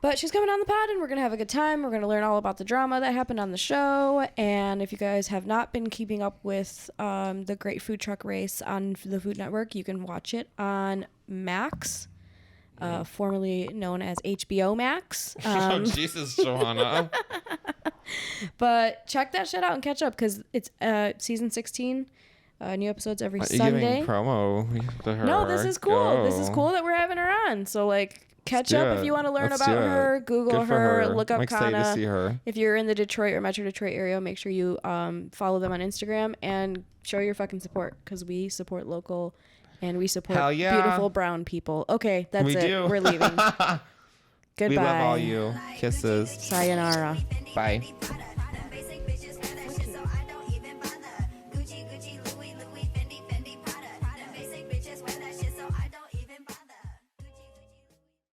But she's coming on the pod, and we're going to have a good time. We're going to learn all about the drama that happened on the show. And if you guys have not been keeping up with the great food truck race on the Food Network, you can watch it on Max, formerly known as HBO Max. Oh, Jesus, Johanna. But check that shit out and catch up, because it's season 16. New episodes every Sunday. Are you giving promo to her? No, this is cool. Go. This is cool that we're having her on. So, like, catch up if you want to learn about her. Google her. Look up Kana. I'm excited to see her. If you're in the Detroit or Metro Detroit area, make sure you follow them on Instagram and show your fucking support, because we support local and we support beautiful brown people. Okay, that's it. Do. We're leaving. Goodbye. We love all you. Kisses. Sayonara. Bye.